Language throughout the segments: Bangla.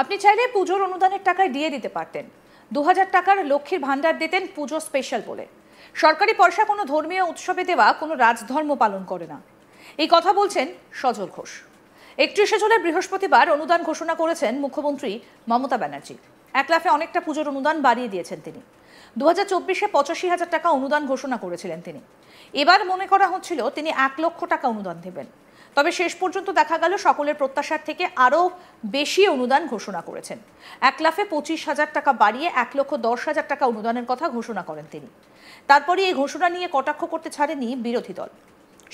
আপনি চাইলে পুজোর অনুদানের টাকায় দিয়ে দিতে পারতেন। 2000 টাকার লক্ষ্মীর ভান্ডার দিতেন পুজো স্পেশাল বলে। সরকারি পয়সা কোনো ধর্মীয় উৎসবে দেওয়া কোনো রাজধর্ম পালন করে না, এই কথা বলছেন সজল ঘোষ। 31শে জুলাই বৃহস্পতিবার অনুদান ঘোষণা করেছেন মুখ্যমন্ত্রী মমতা ব্যানার্জি। এক লাফে অনেকটা পুজোর অনুদান বাড়িয়ে দিয়েছেন তিনি। 2024-এ 85,000 টাকা অনুদান ঘোষণা করেছিলেন তিনি। এবার মনে করা হচ্ছিল তিনি 1 লক্ষ টাকা অনুদান দেবেন, তবে শেষ পর্যন্ত দেখা গেল সকলের প্রত্যাশার থেকে আরও বেশি অনুদান ঘোষণা করেছেন। এক লাফে 25,000 টাকা বাড়িয়ে 1,10,000 টাকা অনুদানের কথা ঘোষণা করেন তিনি। তারপরে এই ঘোষণা নিয়ে কটাক্ষ করতে ছাড়েনি বিরোধী দল।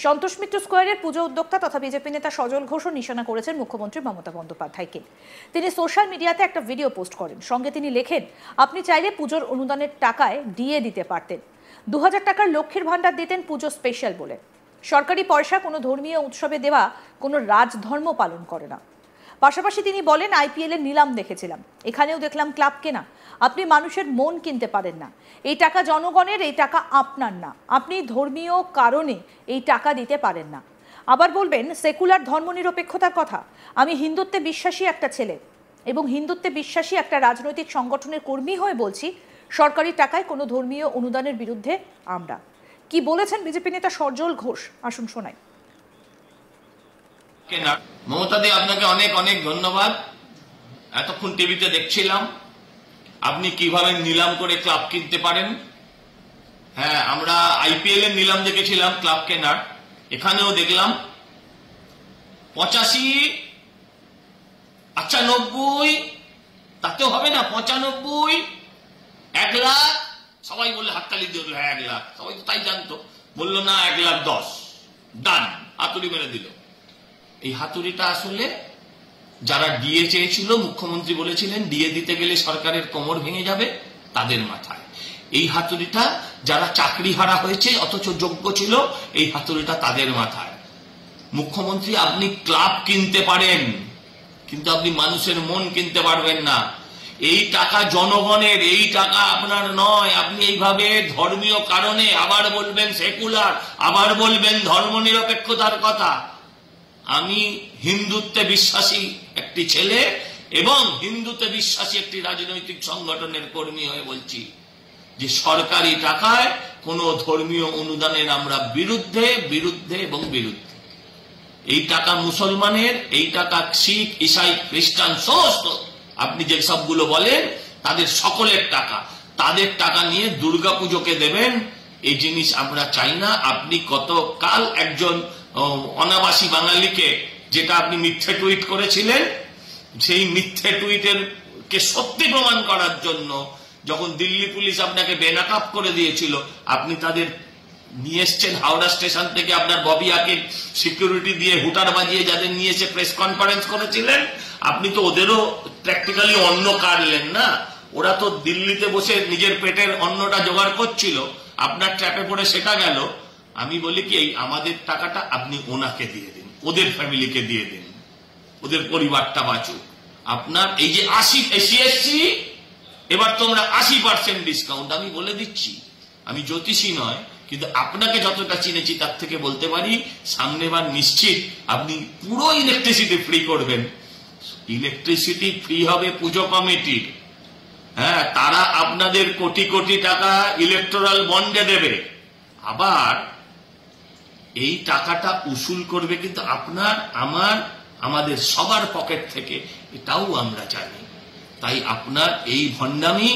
সন্তোষ মিত্র স্কোয়ারের পুজো উদ্যোক্তা তথা বিজেপি নেতা সজল ঘোষও নিশানা করেছেন মুখ্যমন্ত্রী মমতা বন্দ্যোপাধ্যায়কে। তিনি সোশ্যাল মিডিয়াতে একটা ভিডিও পোস্ট করেন, সঙ্গে তিনি লেখেন, আপনি চাইলে পুজোর অনুদানের টাকায় দিয়ে দিতে পারতেন। 2000 টাকার লক্ষ্মীর ভান্ডার দিতেন পুজো স্পেশাল বলে। সরকারি পয়সা কোনো ধর্মীয় উৎসবে দেওয়া কোনো রাজধর্ম পালন করে না। পাশাপাশি তিনি বলেন, আইপিএল এর নিলাম দেখেছিলাম, এখানেও দেখলাম ক্লাব কেনা। আপনি মানুষের মন কিনতে পারেন না। এই টাকা জনগণের, এই টাকা আপনার না। আপনি ধর্মীয় কারণে এই টাকা দিতে পারেন না। আবার বলবেন সেকুলার ধর্মনিরপেক্ষতার কথা। আমি হিন্দুত্বে বিশ্বাসী একটা ছেলে এবং হিন্দুত্বে বিশ্বাসী একটা রাজনৈতিক সংগঠনের কর্মী হয়ে বলছি, সরকারি টাকায় কোনো ধর্মীয় অনুদানের বিরুদ্ধে আমরা। কি বলেছেন বিজেপি নেতা সজল ঘোষ, আসুন শোনাই। মমতাদি, আপনাকে অনেক অনেক ধন্যবাদ। এতক্ষণ টিভিতে দেখছিলাম আপনি কিভাবে নিলাম করে ক্লাব কিনতে পারেন। হ্যাঁ, আমরা আইপিএল এর নিলাম দেখেছিলাম ক্লাব কেনার, এখানেও দেখলাম 85, আচ্ছা 90, তাতেও হবে না 95, 1 লাখ। সবাই বললে হাততালি দিয়ে, হ্যাঁ 1 লাখ, সবাই তো তাই জানতো। বললো না 1,10,000 ডান, হাতুড়ি মেরে দিল। এই হাতুড়িটা আসলে যারা ডিএ চেয়েছিল, মুখ্যমন্ত্রী বলেছিলেন ডিএ দিতে গেলে সরকারের কোমর ভেঙে যাবে, তাদের মাথায়। এই হাতুড়িটা যারা চাকরি হারা হয়েছে অথচ যোগ্য ছিল, এই হাতুড়িটা তাদের মাথায়। মুখ্যমন্ত্রী, আপনি ক্লাব কিনতে পারেন, কিন্তু আপনি মানুষের মন কিনতে পারবেন না। এই টাকা জনগণের, এই টাকা আপনার নয়। আপনি এইভাবে ধর্মীয় কারণে আবার বলবেন সেকুলার, আবার বলবেন ধর্মনিরপেক্ষতার কথা। আমি হিন্দুত্বে বিশ্বাসী একটি ছেলে এবং হিন্দুত্বে বিশ্বাসী একটি রাজনৈতিক সংগঠনের কর্মী হয়ে বলছি যে সরকারি টাকায় কোনো ধর্মীয় অনুদানের আমরা বিরুদ্ধে বিরুদ্ধে এবং বিরুদ্ধে। এই টাকা মুসলমানের, এই টাকা শিখ, ইসাই, খ্রিস্টান, সমস্ত আপনি যে সবগুলো বলেন তাদের সকলের টাকা, তাদের টাকা নিয়ে দুর্গাপুজোকে দেবেন, এই জিনিস আমরা চাই না। আপনি গতকাল একজন অনাবাসী বাঙালিকে, যেটা আপনি মিথ্যে টুইট করেছিলেন, সেই মিথ্যে টুইটের কে সত্যি প্রমাণ করার জন্য যখন দিল্লি পুলিশ আপনাকে বেনাকাব করে দিয়েছিল, আপনি তাদের নিয়ে এসছেন হাওড়া স্টেশন থেকে, আপনার ববিয়াকে সিকিউরিটি দিয়ে হুটার বাজিয়ে যাদের নিয়ে এসে প্রেস কনফারেন্স করেছিলেন। আপনি তো ওদেরও প্র্যাকটিক্যালি অন্ন কাটলেন না। ওরা তো দিল্লিতে বসে নিজের পেটের অন্নটা জোগাড় করছিল, আপনার ট্র্যাপে পড়ে সেটা গেল। আমি বলি কি, এই আমাদের টাকাটা আপনি ওনাকে দিয়ে দিন, ওদের ফ্যামিলিকে দিয়ে দিন, ওদের পরিবারটা বাঁচুক। আপনার এই যে 80 সিএসসি, এবার তোমরা 80% ডিসকাউন্ট। আমি বলে দিচ্ছি, আমি জ্যোতিষী নয়, কিন্তু আপনাকে যতটা চিনেছি তার থেকে বলতে পারি, সামনেবার নিশ্চিত আপনি পুরো ইলেকট্রিসিটি ফ্রি করবেন। ইলেকট্রিসিটি ফ্রি হবে পুজো কমিটির। হ্যাঁ, তারা আপনাদের কোটি কোটি টাকা ইলেকটোরাল বন্ডে দেবে, আবার এই টাকাটা উসুল করবে কিন্তু আপনার, আমার, আমাদের সবার পকেট থেকে। এটাও আমরা জানি। তাই আপনার এই ভণ্ডামি,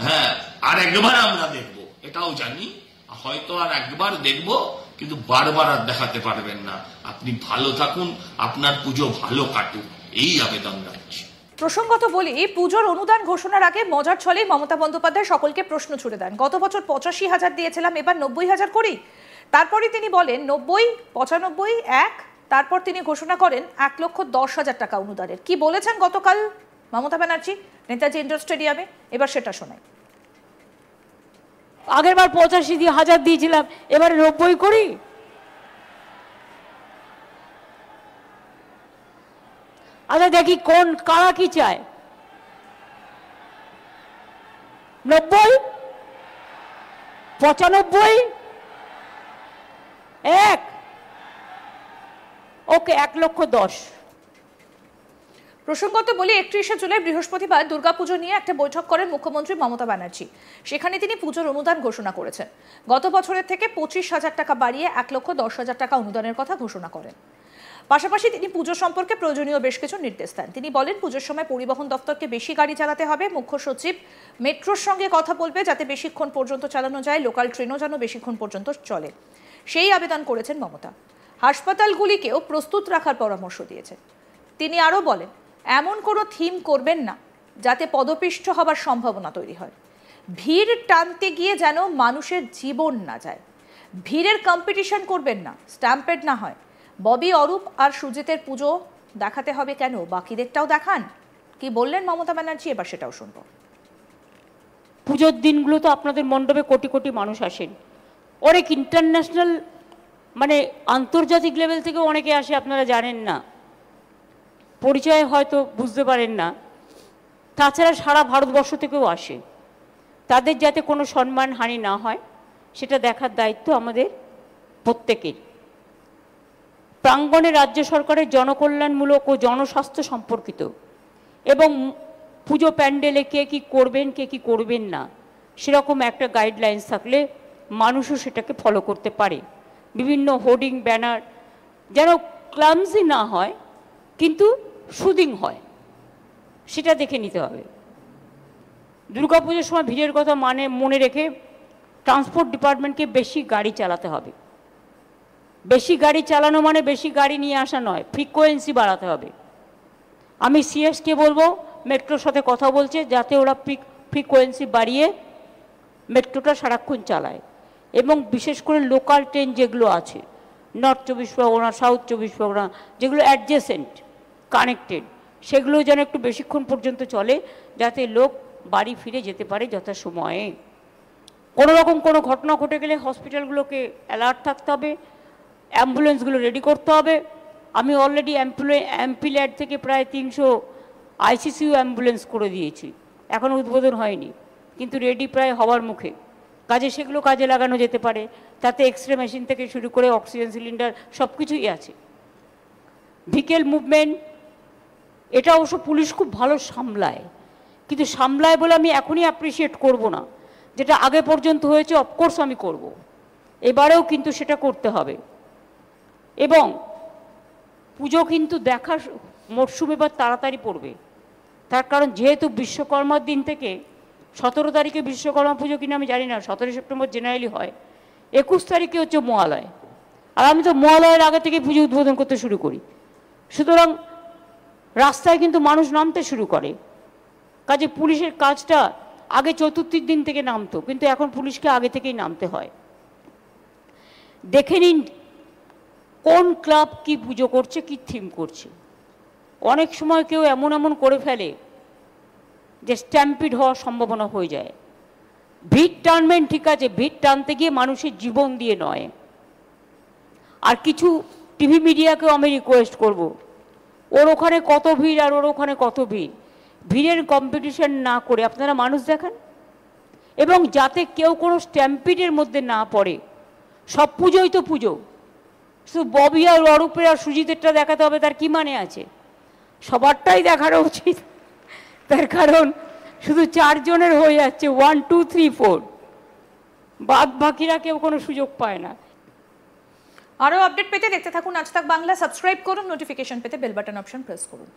হ্যাঁ, আর একবার আমরা দেখব, এটাও জানি। হয়তো আর একবার দেখব, কিন্তু বারবার আর দেখাতে পারবেন না। আপনি ভালো থাকুন, আপনার পুজো ভালো কাটুক, এই আবেদন রাখছি। প্রসঙ্গত বলি, পুজোর অনুদান ঘোষণার আগে মজার ছলে মমতা বন্দ্যোপাধ্যায় সকলকে প্রশ্ন ছুড়ে দেন, গত বছর 85,000 দিয়েছিলাম, এবার 90,000 করি। তারপরে তিনি বলেন 90, 95, 1, তারপর তিনি ঘোষণা করেন 1,10,000 টাকা অনুদানের। কি বলেছেন গতকাল মমতা ব্যানার্জি নেতাজি ইন্ডোর স্টেডিয়ামে, এবার সেটা শোনাই। আগের বার 85,000 দিয়েছিলাম, এবার 90 করি। আচ্ছা দেখি কোন কারা কি চায়। 90, 95, 1, ওকে 1,10,000। প্রসঙ্গত বলি 31শে জুলাই বৃহস্পতিবার দুর্গাপুজো নিয়ে একটা বৈঠক করেন মুখ্যমন্ত্রী মমতা ব্যানার্জি। সেখানে তিনি পুজোর অনুদান ঘোষণা করেছেন। গত বছরের থেকে 25,000 টাকা বাড়িয়ে 1,10,000 টাকা অনুদানের কথা ঘোষণা করেন। পাশাপাশি তিনি পুজো সম্পর্কে প্রয়োজনীয় বেশ কিছু নির্দেশ দেন। তিনি বলেন পুজোর সময় পরিবহন দপ্তরকে বেশি গাড়ি চালাতে হবে। মুখ্য সচিব মেট্রোর সঙ্গে কথা বলবে যাতে বেশিক্ষণ পর্যন্ত চালানো যায়, লোকাল ট্রেনও যেন বেশিক্ষণ পর্যন্ত চলে, সেই আবেদন করেছেন মমতা। হাসপাতালগুলিকেও প্রস্তুত রাখার পরামর্শ দিয়েছেন। তিনি আরও বলেন এমন কোনো থিম করবেন না যাতে পদপিষ্ট হবার সম্ভাবনা তৈরি হয়। ভিড় টানতে গিয়ে যেন মানুষের জীবন না যায়। ভিড়ের কম্পিটিশন করবেন না, স্ট্যাম্পেড না হয়। ববি, অরূপ আর সুজিতের পুজো দেখাতে হবে কেন, বাকিদেরটাও দেখান। কি বললেন মমতা ব্যানার্জি, এবার সেটাও শুনব। পুজোর দিনগুলো তো আপনাদের মণ্ডপে কোটি কোটি মানুষ আসেন, অনেক ইন্টারন্যাশনাল মানে আন্তর্জাতিক লেভেল থেকে অনেকে আসে, আপনারা জানেন না, পরিচয় হয়তো বুঝতে পারেন না। তাছাড়া সারা ভারতবর্ষ থেকেও আসে। তাদের যাতে কোনো সম্মানহানি না হয় সেটা দেখার দায়িত্ব আমাদের প্রত্যেকের। প্রাঙ্গণে রাজ্য সরকারের জনকল্যাণমূলক ও জনস্বাস্থ্য সম্পর্কিত এবং পুজো প্যান্ডেলে কে কী করবেন কে কী করবেন না সেরকম একটা গাইডলাইন্স থাকলে মানুষও সেটাকে ফলো করতে পারে। বিভিন্ন হোর্ডিং, ব্যানার যেন ক্লামজি না হয় কিন্তু সুদিং হয়, সেটা দেখে নিতে হবে। দুর্গাপুজোর সময় ভিড়ের কথা মনে রেখে ট্রান্সপোর্ট ডিপার্টমেন্টকে বেশি গাড়ি চালাতে হবে। বেশি গাড়ি চালানো মানে বেশি গাড়ি নিয়ে আসা নয়, ফ্রিকোয়েন্সি বাড়াতে হবে। আমি সিএসকে বলবো মেট্রোর সাথে কথা বলছে যাতে ওরা ফ্রিকোয়েন্সি বাড়িয়ে মেট্রোটা সারাক্ষণ চালায় এবং বিশেষ করে লোকাল ট্রেন যেগুলো আছে, নর্থ 24 পরগনা, সাউথ 24 পরগনা, যেগুলো অ্যাডজেসেন্ট কানেক্টেড, সেগুলো যেন একটু বেশিক্ষণ পর্যন্ত চলে যাতে লোক বাড়ি ফিরে যেতে পারে যথাসময়ে। কোনো রকম কোনো ঘটনা ঘটে গেলে হসপিটালগুলোকে অ্যালার্ট থাকতে হবে, অ্যাম্বুলেন্সগুলো রেডি করতে হবে। আমি অলরেডি এমপিল্যাড থেকে প্রায় 300 আইসিসিউ অ্যাম্বুলেন্স করে দিয়েছি, এখনও উদ্বোধন হয়নি কিন্তু রেডি প্রায় হওয়ার মুখে। কাজে সেগুলো কাজে লাগানো যেতে পারে, তাতে এক্সরে মেশিন থেকে শুরু করে অক্সিজেন সিলিন্ডার সব কিছুই আছে। ভেহিকেল মুভমেন্ট এটা অবশ্য পুলিশ খুব ভালো সামলায়, কিন্তু সামলায় বলে আমি এখনই অ্যাপ্রিসিয়েট করব না। যেটা আগে পর্যন্ত হয়েছে অফকোর্স আমি করব, এবারেও কিন্তু সেটা করতে হবে। এবং পুজো কিন্তু দেখার মরশুম এবার তাড়াতাড়ি পড়বে, তার কারণ যেহেতু বিশ্বকর্মার দিন থেকে 17 তারিখে বিশ্বকর্মা পুজো কিনা আমি জানি না, 17 সেপ্টেম্বর জেনারেলি হয়, 21 তারিখে হচ্ছে মহালয়, আর আমি তো মহালয়ের আগে থেকে পুজো উদ্বোধন করতে শুরু করি। সুতরাং রাস্তায় কিন্তু মানুষ নামতে শুরু করে। কাজে পুলিশের কাজটা আগে চতুর্থীর দিন থেকে নামতো, কিন্তু এখন পুলিশকে আগে থেকেই নামতে হয়। দেখে নিন কোন ক্লাব কি পুজো করছে, কি থিম করছে। অনেক সময় কেউ এমন করে ফেলে যে স্ট্যাম্পিড হওয়ার সম্ভাবনা হয়ে যায়। ভিড় টানবেন ঠিক আছে, ভিড় টানতে গিয়ে মানুষের জীবন দিয়ে নয়। আর কিছু টিভি মিডিয়াকেও আমি রিকোয়েস্ট করব, ওর ওখানে কত ভিড় আর ওর ওখানে কত ভিড়, ভিড়ের কম্পিটিশন না করে আপনারা মানুষ দেখান, এবং যাতে কেউ কোনো স্ট্যাম্পিডের মধ্যে না পড়ে। সব পুজোই তো পুজো, শুধু ববি আর অরূপের আর সুজিতেরটা দেখাতে হবে তার কি মানে আছে? সবারটাই দেখানো উচিত, তার কারণ শুধু 4 জনের হয়ে যাচ্ছে 1 2 3 4, বাদ বাকিরা কেউ কোনো সুযোগ পায় না। আরও আপডেট পেতে দেখতে থাকুন আজ তাক বাংলা। সাবস্ক্রাইব করুন, নোটিফিকেশন পেতে বেল বাটন অপশন প্রেস করুন।